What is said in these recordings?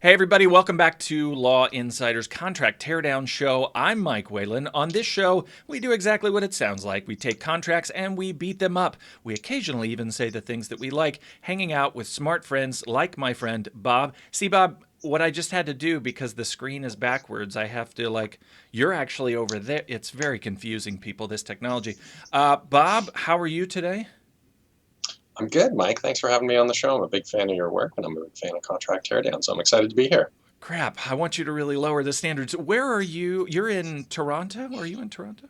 Hey, everybody, welcome back to Law Insider's Contract Teardown Show. I'm Mike Whalen. On this show, we do exactly what it sounds like. We take contracts and we beat them up. We occasionally even say the things that we like, hanging out with smart friends like my friend Bob. See, Bob, what I just had to do because the screen is backwards, I have to, you're actually over there. It's very confusing, people, this technology. Bob, how are you today? I'm good, Mike. Thanks for having me on the show. I'm a big fan of your work and I'm a big fan of Contract Teardown, so I'm excited to be here. Crap, I want you to really lower the standards. Where are you? You're in Toronto? Are you in Toronto?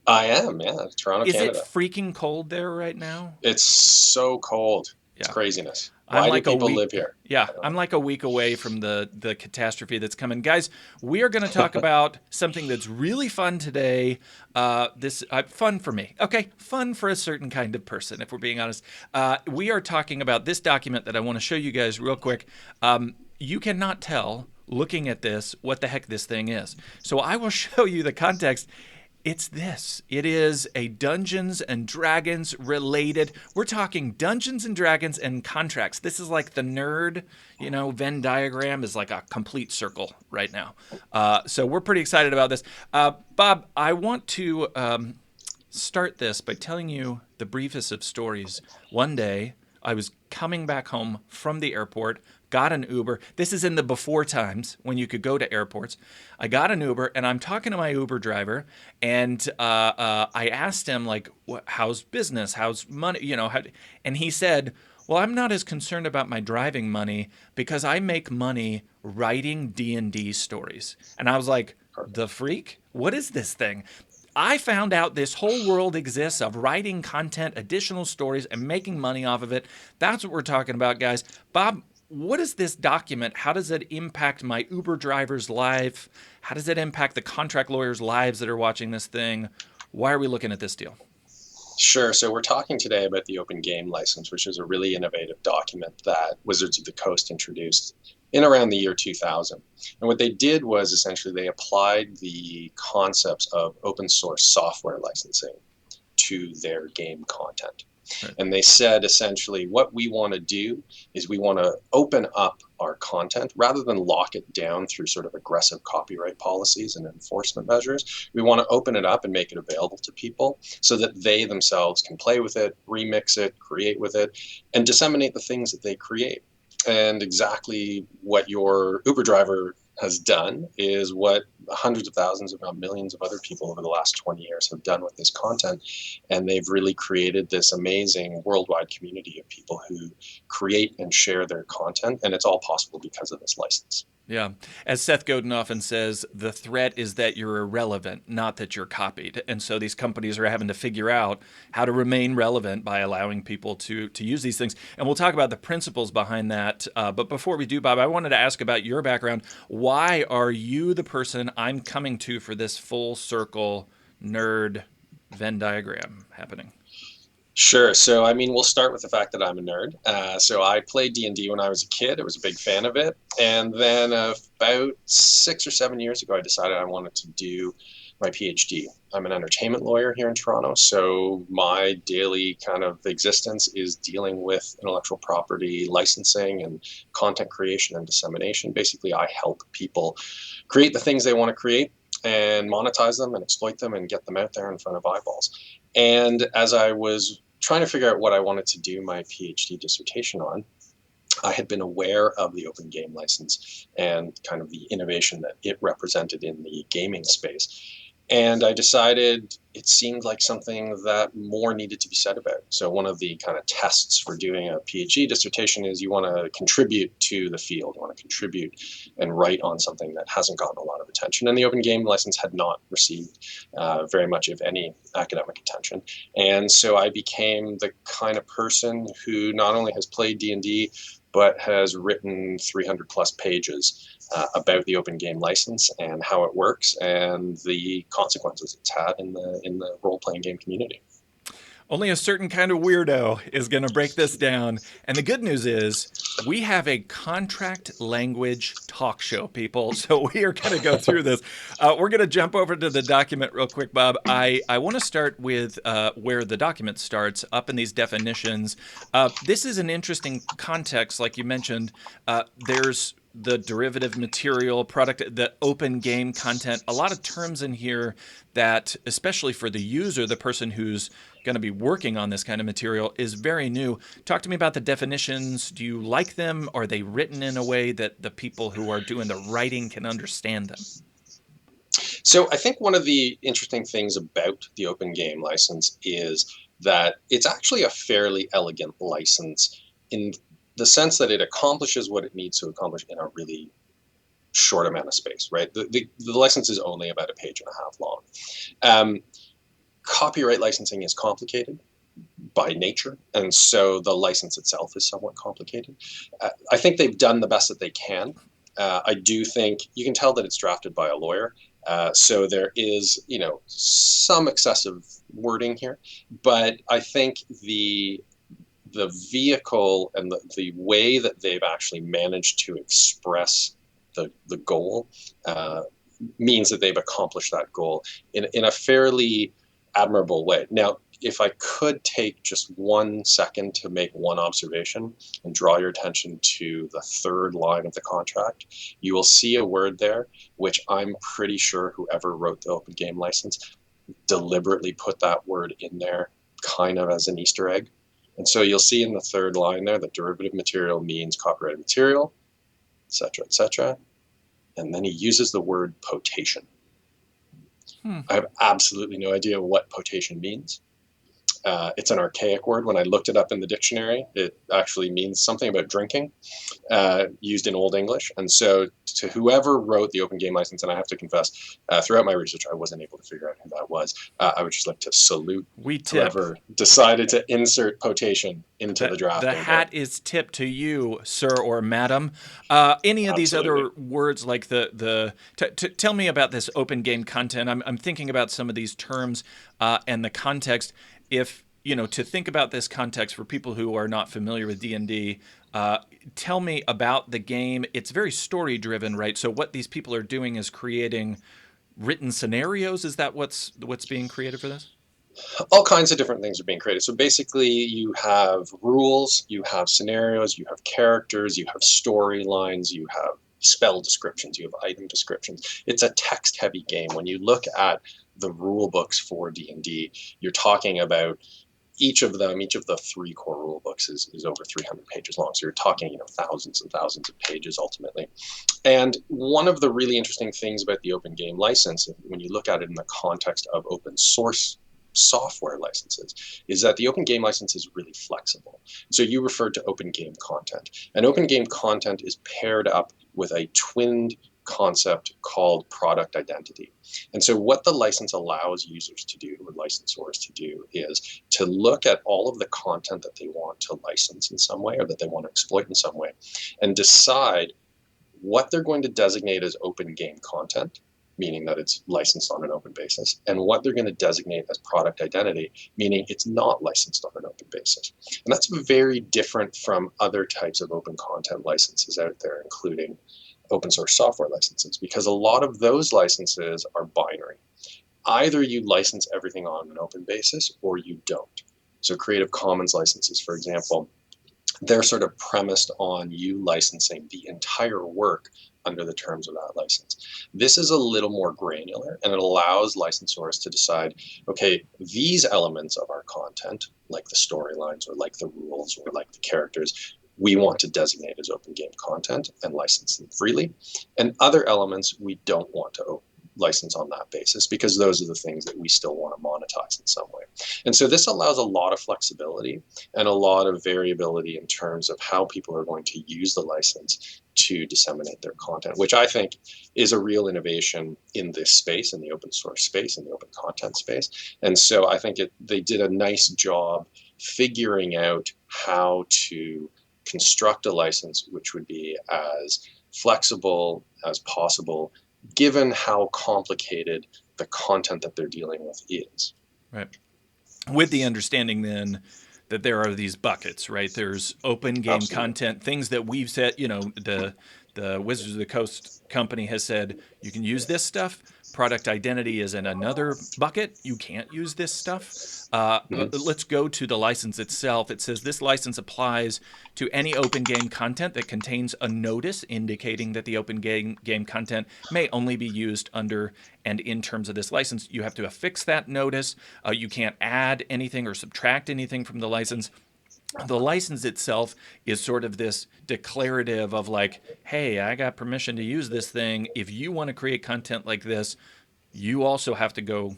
I am, yeah, Toronto, Is it Canada. freaking cold there right now? It's so cold. It's Yeah. craziness. I'm Why do like a people week live here? Yeah, I don't I'm know. like a week away from the catastrophe that's coming. Guys, we are going to talk about something that's really fun today. This fun for me. Okay, fun for a certain kind of person if we're being honest. We are talking about this document that I want to show you guys real quick. You cannot tell looking at this what the heck this thing is. So I will show you the context. It's this. It is a Dungeons and Dragons related. We're talking Dungeons and Dragons and contracts. This is like the nerd, Venn diagram is like a complete circle right now. So we're pretty excited about this. Bob, I want to start this by telling you the briefest of stories. One day, I was coming back home from the airport, got an Uber. This is in the before times when you could go to airports. I got an Uber, and I'm talking to my Uber driver, and I asked him like, "How's business? How's money? And he said, "Well, I'm not as concerned about my driving money because I make money writing D&D stories." And I was like, "The freak? What is this thing?" I found out this whole world exists of writing content, additional stories, and making money off of it. That's what we're talking about, guys. Bob, what is this document? How does it impact my Uber driver's life? How does it impact the contract lawyers' lives that are watching this thing? Why are we looking at this deal? Sure. So we're talking today about the Open Game License, which is a really innovative document that Wizards of the Coast introduced in around the year 2000. And what they did was essentially they applied the concepts of open source software licensing to their game content. Right. And they said essentially what we want to do is we want to open up our content rather than lock it down through sort of aggressive copyright policies and enforcement measures. We want to open it up and make it available to people so that they themselves can play with it, remix it, create with it, and disseminate the things that they create. And exactly what your Uber driver has done is what hundreds of thousands, if not millions, of other people over the last 20 years have done with this content. And they've really created this amazing worldwide community of people who create and share their content. And it's all possible because of this license. Yeah. As Seth Godin often says, the threat is that you're irrelevant, not that you're copied. And so these companies are having to figure out how to remain relevant by allowing people to use these things. And we'll talk about the principles behind that. But before we do, Bob, I wanted to ask about your background. Why are you the person I'm coming to for this full circle nerd Venn diagram happening? Sure. So, I mean, we'll start with the fact that I'm a nerd. So, I played D&D when I was a kid. I was a big fan of it. And then about 6 or 7 years ago, I decided I wanted to do my PhD. I'm an entertainment lawyer here in Toronto. So, my daily kind of existence is dealing with intellectual property licensing and content creation and dissemination. Basically, I help people create the things they want to create and monetize them and exploit them and get them out there in front of eyeballs. And as I was trying to figure out what I wanted to do my PhD dissertation on, I had been aware of the open game license and kind of the innovation that it represented in the gaming space. And I decided it seemed like something that more needed to be said about. So, one of the kind of tests for doing a PhD dissertation is you want to contribute to the field, you want to contribute and write on something that hasn't gotten a lot of attention. And the open game license had not received very much of any academic attention. And so I became the kind of person who not only has played D&D, but has written 300 plus pages about the open game license and how it works and the consequences it's had in the role playing game community. Only a certain kind of weirdo is going to break this down. And the good news is we have a contract language talk show, people. So we are going to go through this. We're going to jump over to the document real quick, Bob. I want to start with where the document starts, up in these definitions. This is an interesting context, like you mentioned. There's the derivative material, product, the open game content, a lot of terms in here that, especially for the user, the person who's going to be working on this kind of material, is very new. Talk to me about the definitions. Do you like them? Are they written in a way that the people who are doing the writing can understand them? So I think one of the interesting things about the open game license is that it's actually a fairly elegant license in the sense that it accomplishes what it needs to accomplish in a really short amount of space, right? The license is only about a page and a half long. Um, Copyright licensing is complicated by nature, and so the license itself is somewhat complicated. I think they've done the best that they can. I do think you can tell that it's drafted by a lawyer, so there is, some excessive wording here, but I think the vehicle and the way that they've actually managed to express the goal means that they've accomplished that goal in a fairly admirable way. Now, if I could take just 1 second to make one observation and draw your attention to the third line of the contract, you will see a word there, which I'm pretty sure whoever wrote the open game license deliberately put that word in there kind of as an Easter egg. And so you'll see in the third line there that derivative material means copyrighted material, et cetera, et cetera. And then he uses the word potation. I have absolutely no idea what potation means. It's an archaic word. When I looked it up in the dictionary, it actually means something about drinking, used in Old English. And so to whoever wrote the open game license, and I have to confess, throughout my research, I wasn't able to figure out who that was. I would just like to salute whoever decided to insert potation into the drafting. The hat is tipped to you, sir or madam. Any of these other words, like tell me about this open game content. I'm thinking about some of these terms and the context. If to think about this context for people who are not familiar with D&D, tell me about the game. It's very story driven, right? So what these people are doing is creating written scenarios. Is that what's being created for this? All kinds of different things are being created. So basically, you have rules, you have scenarios, you have characters, you have storylines, you have spell descriptions, you have item descriptions. It's a text-heavy game. When you look at the rule books for D&D, you're talking about each of the 3 core rule books is over 300 pages long. So you're talking, thousands and thousands of pages ultimately. And one of the really interesting things about the open game license, when you look at it in the context of open source software licenses, is that the open game license is really flexible. So you referred to open game content, and open game content is paired up with a twinned concept called product identity. And so what the license allows users to do, or licensors to do, is to look at all of the content that they want to license in some way, or that they want to exploit in some way, and decide what they're going to designate as open game content, meaning that it's licensed on an open basis, and what they're going to designate as product identity, meaning it's not licensed on an open basis. And that's very different from other types of open content licenses out there, including open source software licenses, because a lot of those licenses are binary. Either you license everything on an open basis or you don't. So Creative Commons licenses, for example, they're sort of premised on you licensing the entire work under the terms of that license. This is a little more granular, and it allows licensors to decide, okay, these elements of our content, like the storylines or like the rules or like the characters, we want to designate as open game content and license them freely. And other elements we don't want to license on that basis, because those are the things that we still want to monetize in some way. And so this allows a lot of flexibility and a lot of variability in terms of how people are going to use the license to disseminate their content, which I think is a real innovation in this space, in the open source space, in the open content space. And so I think they did a nice job figuring out how to construct a license which would be as flexible as possible, given how complicated the content that they're dealing with is. Right. With the understanding then that there are these buckets, right? There's open game content, things that we've said, the Wizards of the Coast company has said, you can use this stuff, product identity is in another bucket. You can't use this stuff. Mhm. Let's go to the license itself. It says this license applies to any open game content that contains a notice indicating that the open game content may only be used under and in terms of this license. You have to affix that notice. You can't add anything or subtract anything from the license. The license itself is sort of this declarative of like, hey, I got permission to use this thing. If you want to create content like this, you also have to go,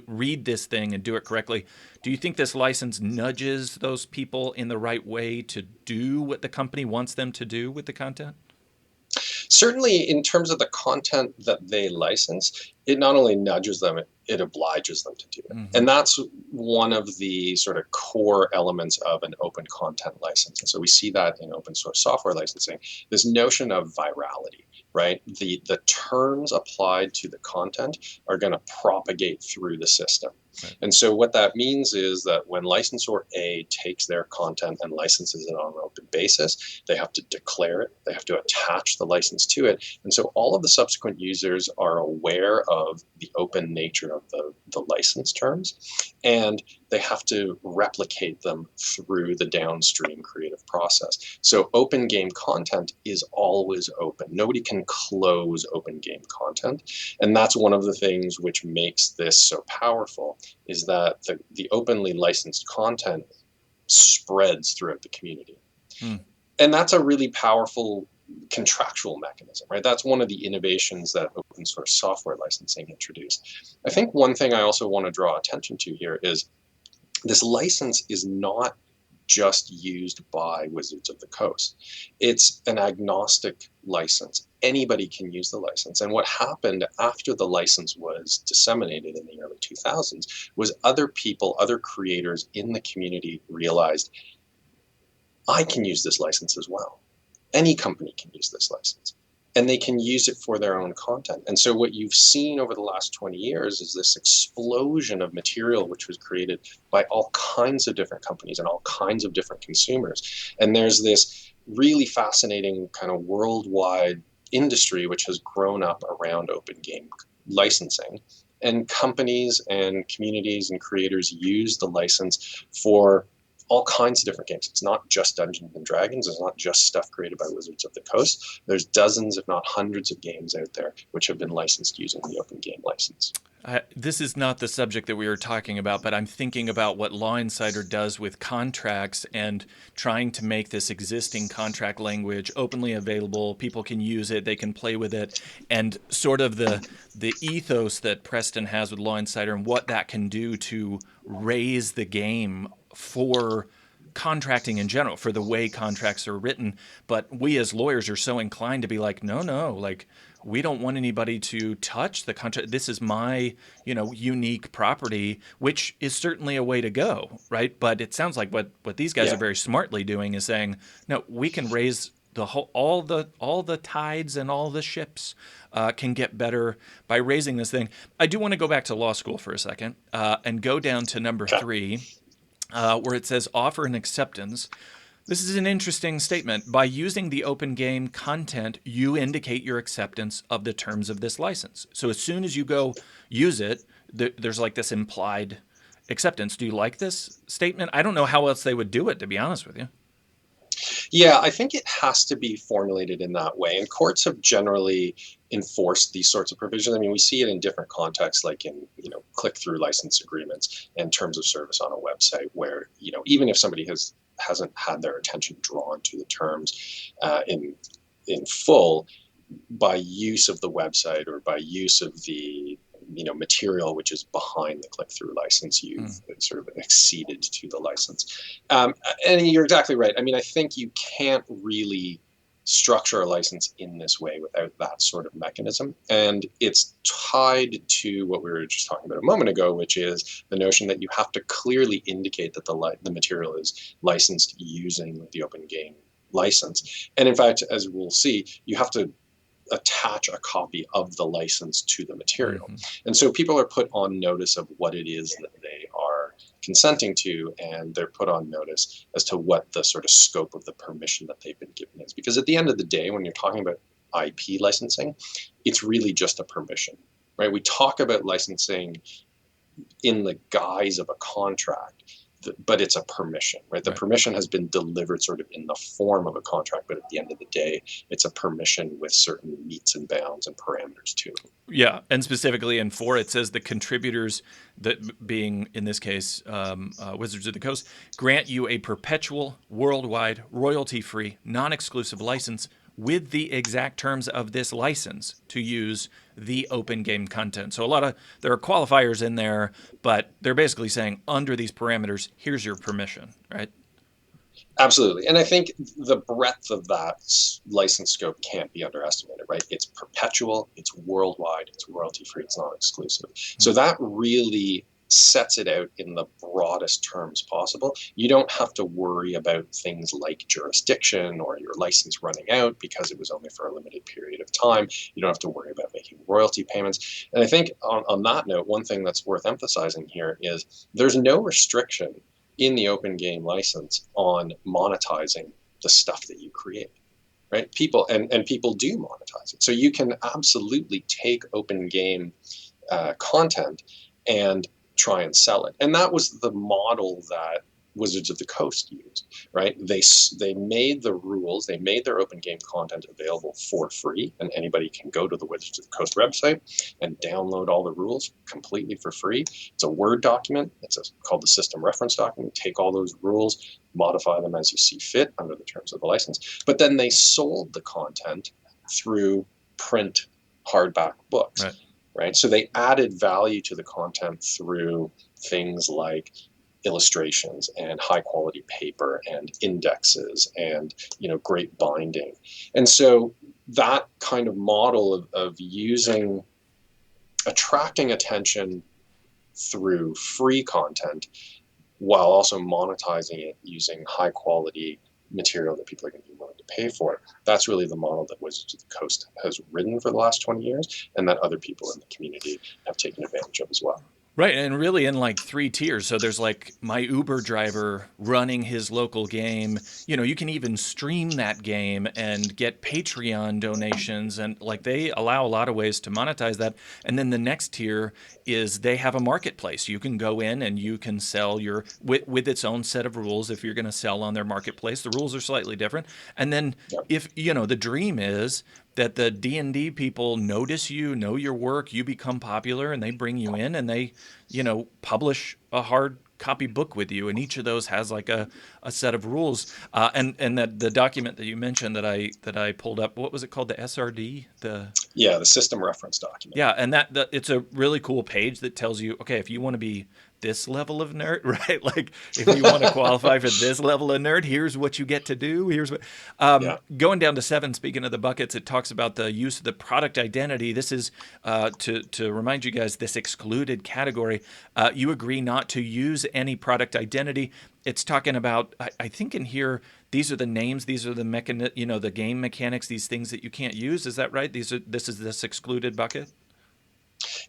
read this thing and do it correctly. Do you think this license nudges those people in the right way to do what the company wants them to do with the content? Certainly, in terms of the content that they license, it not only nudges them, it obliges them to do it. Mm-hmm. And that's one of the sort of core elements of an open content license. And so we see that in open source software licensing, this notion of virality, right? The terms applied to the content are going to propagate through the system. Right. And so what that means is that when licensor A takes their content and licenses it on an open basis, they have to declare it, they have to attach the license to it. And so all of the subsequent users are aware of the open nature of the license terms, and they have to replicate them through the downstream creative process. So open game content is always open. Nobody can close open game content. And that's one of the things which makes this so powerful, is that the openly licensed content spreads throughout the community. Hmm. And that's a really powerful contractual mechanism, right? That's one of the innovations that open source software licensing introduced. I think one thing I also want to draw attention to here is this license is not just used by Wizards of the Coast. It's an agnostic license. Anybody can use the license. And what happened after the license was disseminated in the early 2000s was other people, other creators in the community realized, I can use this license as well. Any company can use this license, and they can use it for their own content. And so what you've seen over the last 20 years is this explosion of material which was created by all kinds of different companies and all kinds of different consumers. And there's this really fascinating kind of worldwide industry which has grown up around open game licensing. And companies and communities and creators use the license for all kinds of different games. It's not just Dungeons and Dragons. It's not just stuff created by Wizards of the Coast. There's dozens, if not hundreds, of games out there which have been licensed using the open game license. This is not the subject that we were talking about, but I'm thinking about what Law Insider does with contracts and trying to make this existing contract language openly available. People can use it, they can play with it, and sort of the ethos that Preston has with Law Insider and what that can do to raise the game for contracting in general, for the way contracts are written. But we as lawyers are so inclined to be like, no, like, we don't want anybody to touch the contract. This is my, unique property, which is certainly a way to go, right? But it sounds like what these guys are very smartly doing is saying, no, we can raise the whole, all the tides and all the ships can get better by raising this thing. I do want to go back to law school for a second and go down to number 3, where it says offer and acceptance. This is an interesting statement. By using the open game content, you indicate your acceptance of the terms of this license. So as soon as you go use it, there's like this implied acceptance. Do you like this statement? I don't know how else they would do it, to be honest with you. Yeah, I think it has to be formulated in that way. And courts have generally enforced these sorts of provisions. I mean, we see it in different contexts, like in, click-through license agreements and terms of service on a website where, even if somebody hasn't had their attention drawn to the terms in full, by use of the website or by use of the material which is behind the click-through license, you've sort of acceded to the license. And you're exactly right. I mean, I think you can't really structure a license in this way without that sort of mechanism. And it's tied to what we were just talking about a moment ago, which is the notion that you have to clearly indicate that the material is licensed using the open game license. And in fact, as we'll see, you have to attach a copy of the license to the material. Mm-hmm. And so people are put on notice of what it is that they are consenting to, and they're put on notice as to what the sort of scope of the permission that they've been given is. Because at the end of the day, when you're talking about IP licensing, it's really just a permission. right? We talk about licensing in the guise of a contract, but it's a permission, right? The Right. permission has been delivered sort of in the form of a contract, but at the end of the day, it's a permission with certain metes and bounds and parameters to it. Yeah, and specifically in 4, it says the contributors, that being in this case Wizards of the Coast, grant you a perpetual, worldwide, royalty-free, non-exclusive license with the exact terms of this license to use the open game content. So there are qualifiers in there, but they're basically saying under these parameters, here's your permission, right? Absolutely. And I think the breadth of that license scope can't be underestimated, right? It's perpetual, it's worldwide, it's royalty free, it's not exclusive. So that really sets it out in the broadest terms possible. You don't have to worry about things like jurisdiction or your license running out because it was only for a limited period of time. You don't have to worry about making royalty payments. And I think on that note, one thing that's worth emphasizing here is there's no restriction in the open game license on monetizing the stuff that you create, right? People and people do monetize it. So you can absolutely take open game content and try and sell it. And that was the model that Wizards of the Coast used, right? They made the rules, they made their open game content available for free, and anybody can go to the Wizards of the Coast website and download all the rules completely for free. It's a Word document. Called the system reference document. Take all those rules, modify them as you see fit under the terms of the license. But then they sold the content through print hardback books. Right. So they added value to the content through things like illustrations and high quality paper and indexes and great binding. And so that kind of model of attracting attention through free content while also monetizing it using high quality material that people are going to be willing to pay for. That's really the model that Wizards of the Coast has ridden for the last 20 years and that other people in the community have taken advantage of as well. Right, and really in like 3 tiers. So there's like my Uber driver running his local game. You can even stream that game and get Patreon donations, and like they allow a lot of ways to monetize that. And then the next tier is they have a marketplace. You can go in and you can sell with its own set of rules. If you're going to sell on their marketplace, the rules are slightly different. And then if the dream is that the D&D people notice you, know your work, you become popular, and they bring you in and they, publish a hard copy book with you, and each of those has like a set of rules. And that the document that you mentioned that I pulled up, what was it called? The SRD? The system reference document. Yeah, and that it's a really cool page that tells you, okay, if you want to be this level of nerd, right? Like if you want to qualify for this level of nerd, here's what you get to do. Here's what. Going down to 7, speaking of the buckets, it talks about the use of the product identity. This is to remind you guys, this excluded category. You agree not to use any product identity. It's talking about, I think in here, these are the names, these are the the game mechanics, these things that you can't use. Is that right? This is this excluded bucket?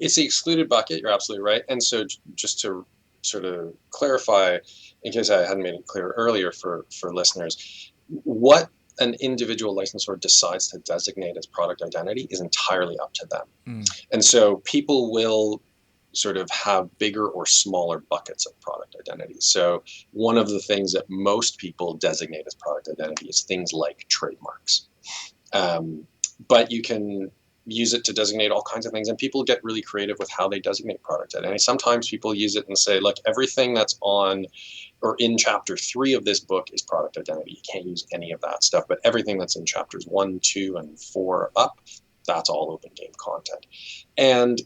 It's the excluded bucket. You're absolutely right. And so just to sort of clarify, in case I hadn't made it clear earlier for listeners, what an individual licensor decides to designate as product identity is entirely up to them. And so people will sort of have bigger or smaller buckets of product identity. So one of the things that most people designate as product identity is things like trademarks. But you can use it to designate all kinds of things, and people get really creative with how they designate product identity. Sometimes people use it and say, look, everything that's on or in chapter 3 of this book is product identity. You can't use any of that stuff, but everything that's in chapters 1, 2, and 4 up, that's all open game content. And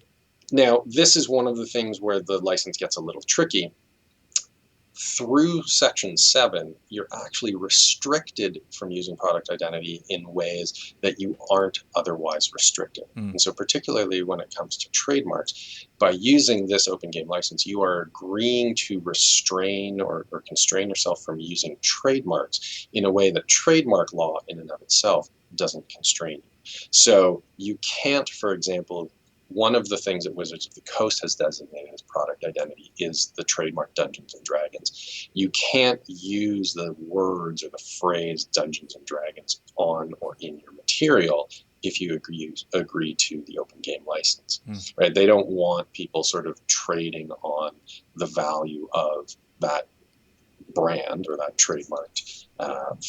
now this is one of the things where the license gets a little tricky. Through section 7, you're actually restricted from using product identity in ways that you aren't otherwise restricted. And so particularly when it comes to trademarks, by using this open game license, you are agreeing to restrain or constrain yourself from using trademarks in a way that trademark law in and of itself doesn't constrain you. So you can't, for example, one of the things that Wizards of the Coast has designated as product identity is the trademark Dungeons and Dragons. You can't use the words or the phrase Dungeons and Dragons on or in your material if you agree to the open game license, Hmm. right? They don't want people sort of trading on the value of that brand or that trademarked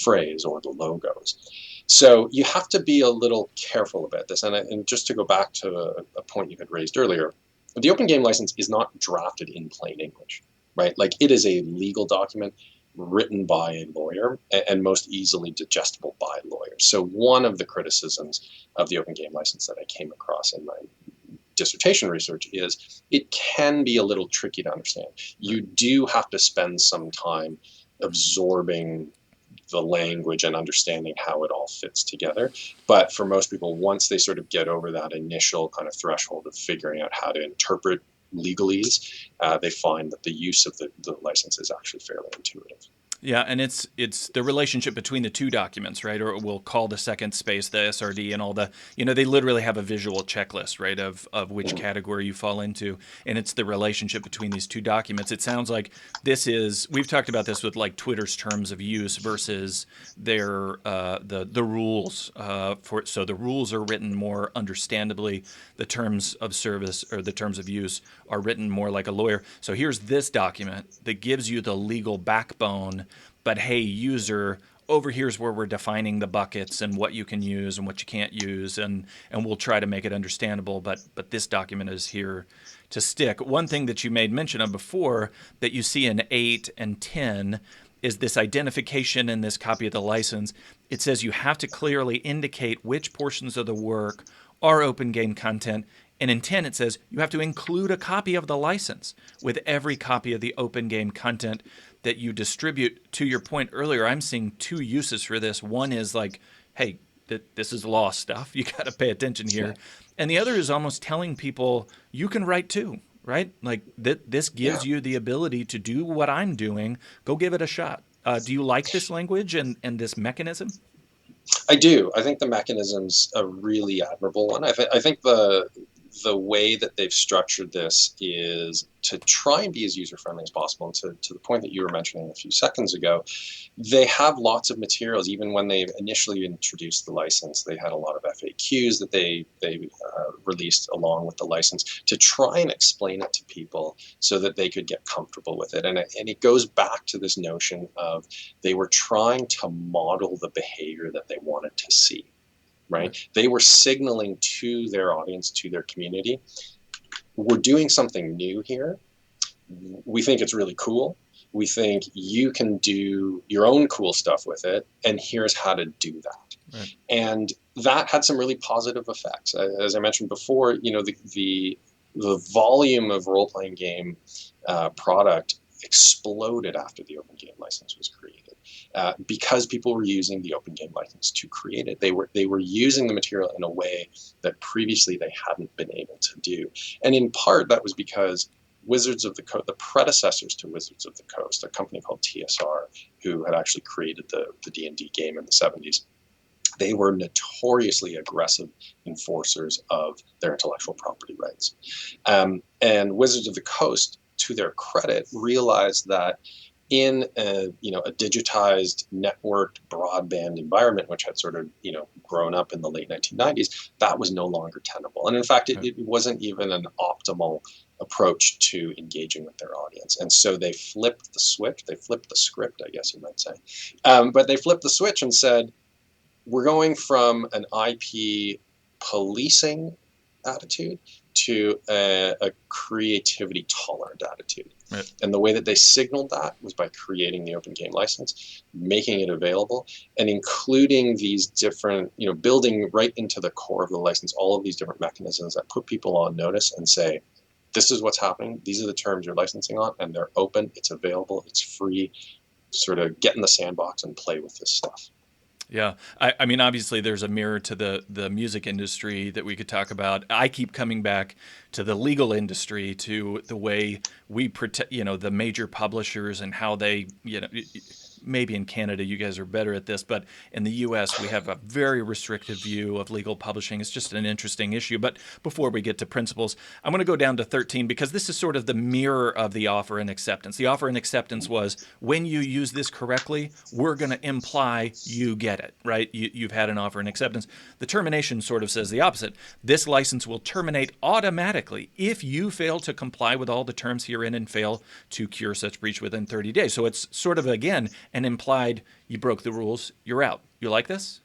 phrase or the logos. So you have to be a little careful about this. And just to go back to a point you had raised earlier, the open game license is not drafted in plain English, right? Like it is a legal document written by a lawyer and most easily digestible by lawyers. So one of the criticisms of the open game license that I came across in my dissertation research is it can be a little tricky to understand. You do have to spend some time absorbing the language and understanding how it all fits together. But for most people, once they sort of get over that initial kind of threshold of figuring out how to interpret legalese, they find that the use of the license is actually fairly intuitive. Yeah, and it's the relationship between the two documents, right? Or we'll call the second space the SRD and all the, they literally have a visual checklist, right, of which category you fall into, and it's the relationship between these two documents. It sounds like we've talked about this with like Twitter's terms of use versus their the rules so the rules are written more understandably, the terms of service or the terms of use are written more like a lawyer. So here's this document that gives you the legal backbone. But hey, user, over here's where we're defining the buckets and what you can use and what you can't use, and we'll try to make it understandable. But this document is here to stick. One thing that you made mention of before that you see in 8 and 10 is this identification in this copy of the license. It says you have to clearly indicate which portions of the work are open game content. And in 10, it says you have to include a copy of the license with every copy of the open game content that you distribute. To your point earlier, I'm seeing two uses for this. One is like, hey, this is law stuff. You got to pay attention here. And the other is almost telling people you can write too, right? Like this gives you the ability to do what I'm doing. Go give it a shot. Do you like this language and this mechanism? I do. I think the mechanism's a really admirable one. I think the way that they've structured this is to try and be as user friendly as possible. And to the point that you were mentioning a few seconds ago, they have lots of materials. Even when they initially introduced the license, they had a lot of FAQs that they released along with the license to try and explain it to people so that they could get comfortable with it. And it goes back to this notion of they were trying to model the behavior that they wanted to see. Right? They were signaling to their audience, to their community, we're doing something new here. We think it's really cool. We think you can do your own cool stuff with it, and here's how to do that. Right. And that had some really positive effects. As I mentioned before, the volume of role-playing game product exploded after the open game license was created. Because people were using the open game license to create it. They were using the material in a way that previously they hadn't been able to do. And in part, that was because Wizards of the Coast, the predecessors to Wizards of the Coast, a company called TSR, who had actually created the D&D game in the 70s, they were notoriously aggressive enforcers of their intellectual property rights. And Wizards of the Coast, to their credit, realized that in a digitized, networked, broadband environment, which had sort of grown up in the late 1990s, that was no longer tenable. And in fact, it wasn't even an optimal approach to engaging with their audience. And so they flipped the switch. They flipped the script, I guess you might say. But they flipped the switch and said, we're going from an IP policing attitude to a creativity tolerant attitude. Right. And the way that they signaled that was by creating the open game license, making it available, and including these different, building right into the core of the license, all of these different mechanisms that put people on notice and say, this is what's happening. These are the terms you're licensing on, and they're open, it's available, it's free. Sort of get in the sandbox and play with this stuff. Yeah. I mean, obviously, there's a mirror to the music industry that we could talk about. I keep coming back to the legal industry, to the way we protect, the major publishers and how they, maybe in Canada you guys are better at this, but in the US we have a very restrictive view of legal publishing. It's just an interesting issue. But before we get to principles, I'm going to go down to 13 because this is sort of the mirror of the offer and acceptance. The offer and acceptance was when you use this correctly, we're going to imply you get it, right? You've had an offer and acceptance. The termination sort of says the opposite. This license will terminate automatically if you fail to comply with all the terms herein and fail to cure such breach within 30 days. So it's sort of, again, an implied you broke the rules, you're out. You like this?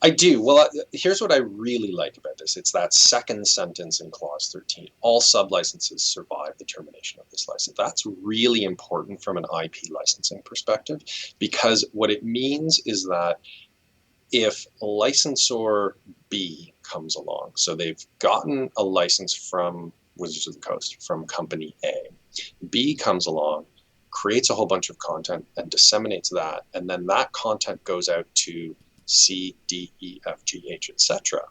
I do. Well, here's what I really like about this. It's that second sentence in clause 13. All sublicenses survive the termination of this license. That's really important from an IP licensing perspective, because what it means is that if licensor B comes along, so they've gotten a license from Wizards of the Coast, from company A, B comes along, creates a whole bunch of content and disseminates that, and then that content goes out to C, D, E, F, G, H, etc.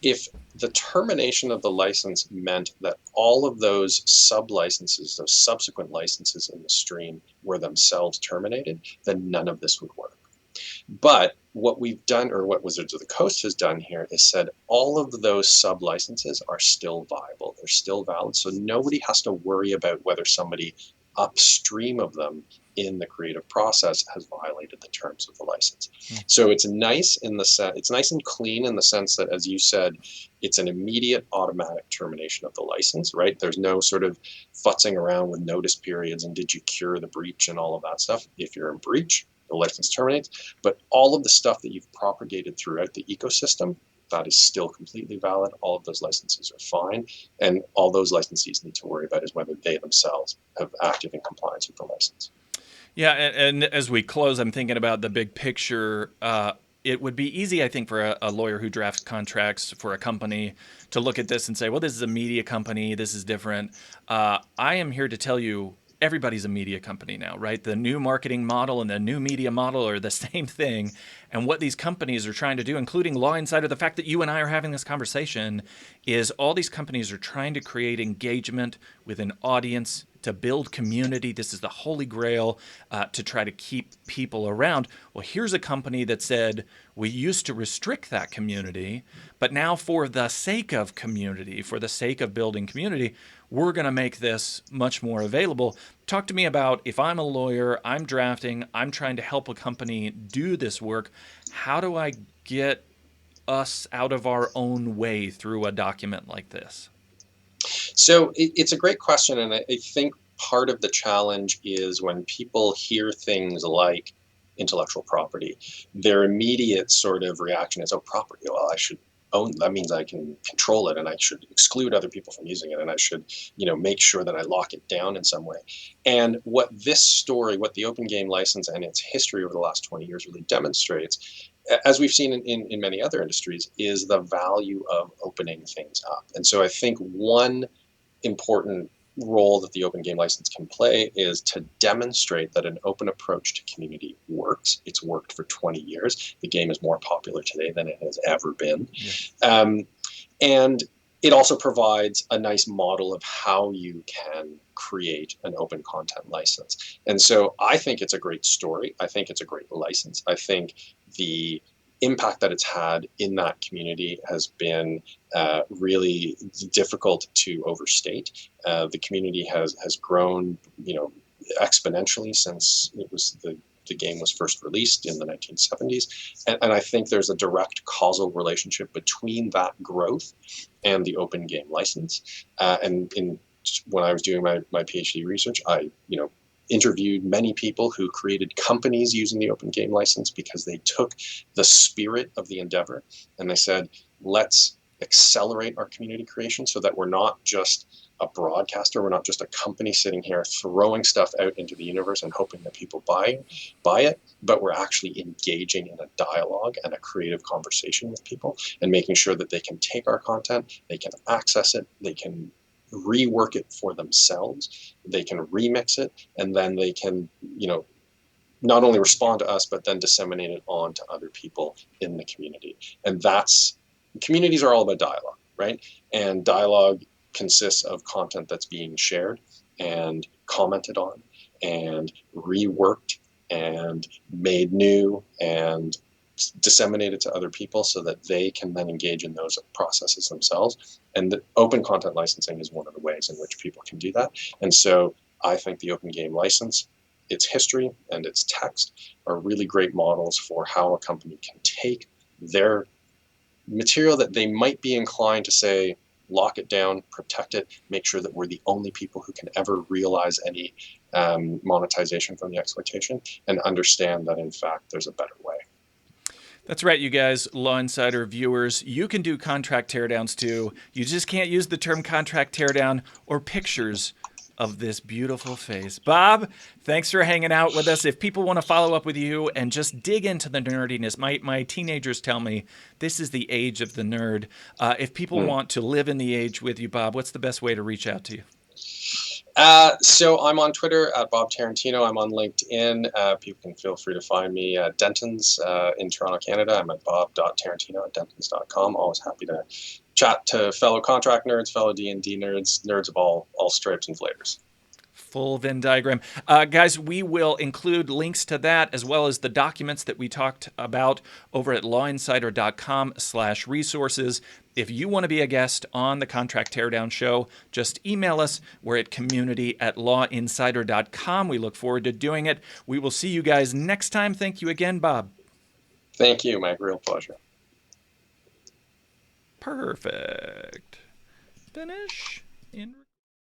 If the termination of the license meant that all of those sub-licenses, those subsequent licenses in the stream were themselves terminated, then none of this would work. But what we've done, or what Wizards of the Coast has done here, is said all of those sub-licenses are still viable. They're still valid. So nobody has to worry about whether somebody upstream of them in the creative process has violated the terms of the license. So it's nice in the sense, it's nice and clean in the sense that, as you said, it's an immediate automatic termination of the license, right? There's no sort of futzing around with notice periods and did you cure the breach and all of that stuff. If you're in breach, the license terminates, but all of the stuff that you've propagated throughout the ecosystem, that is still completely valid. All of those licenses are fine. And all those licensees need to worry about is whether they themselves have acted in compliance with the license. Yeah, and as we close, I'm thinking about the big picture. It would be easy, I think, for a lawyer who drafts contracts for a company to look at this and say, well, this is a media company. This is different. I am here to tell you, everybody's a media company now, right? The new marketing model and the new media model are the same thing. And what these companies are trying to do, including Law Insider, the fact that you and I are having this conversation, is all these companies are trying to create engagement with an audience, to build community. This is the holy grail, to try to keep people around. Well, here's a company that said, we used to restrict that community, but now for the sake of community, for the sake of building community, we're going to make this much more available. Talk to me about, if I'm a lawyer, I'm drafting, I'm trying to help a company do this work, how do I get us out of our own way through a document like this? So it's a great question, and I think part of the challenge is when people hear things like intellectual property, their immediate sort of reaction is, oh, property, well, I should own, that means I can control it, and I should exclude other people from using it, and I should, make sure that I lock it down in some way. And what this story, what the Open Game license and its history over the last 20 years really demonstrates, as we've seen in many other industries, is the value of opening things up. And so I think one important role that the Open Game license can play is to demonstrate that an open approach to community works. It's worked for 20 years. The game is more popular today than it has ever been. Yeah. And it also provides a nice model of how you can create an open content license. And so I think it's a great story. I think it's a great license. I think the impact that it's had in that community has been really difficult to overstate. The community has grown, exponentially since the game was first released in the 1970s. And I think there's a direct causal relationship between that growth and the Open Game license. And when I was doing my PhD research, I interviewed many people who created companies using the Open Game license because they took the spirit of the endeavor and they said, let's accelerate our community creation so that we're not just a broadcaster, we're not just a company sitting here throwing stuff out into the universe and hoping that people buy it, but we're actually engaging in a dialogue and a creative conversation with people and making sure that they can take our content, they can access it, they can rework it for themselves, they can remix it, and then they can, not only respond to us, but then disseminate it on to other people in the community. And communities are all about dialogue, right? And dialogue consists of content that's being shared and commented on. and reworked and made new and disseminated to other people so that they can then engage in those processes themselves. And the open content licensing is one of the ways in which people can do that. And so I think the open game license, its history and its text are really great models for how a company can take their material that they might be inclined to say, lock it down, protect it, make sure that we're the only people who can ever realize any monetization from the exploitation, and understand that in fact there's a better way. That's right, you guys, Law Insider viewers. You can do contract teardowns too. You just can't use the term contract teardown or pictures of this beautiful face. Bob, thanks for hanging out with us. If people want to follow up with you and just dig into the nerdiness, my teenagers tell me this is the age of the nerd. If people want to live in the age with you, Bob, what's the best way to reach out to you? So I'm on Twitter at Bob Tarantino. I'm on LinkedIn. People can feel free to find me at Denton's in Toronto, Canada. I'm at bob.tarantino@dentons.com. Always happy to chat to fellow contract nerds, fellow D&D nerds, nerds of all stripes and flavors. Full Venn diagram. Guys, we will include links to that as well as the documents that we talked about over at lawinsider.com/resources. If you want to be a guest on the Contract Teardown Show, just email us. We're at community@lawinsider.com. We look forward to doing it. We will see you guys next time. Thank you again, Bob. Thank you, my real pleasure. Perfect. Finish.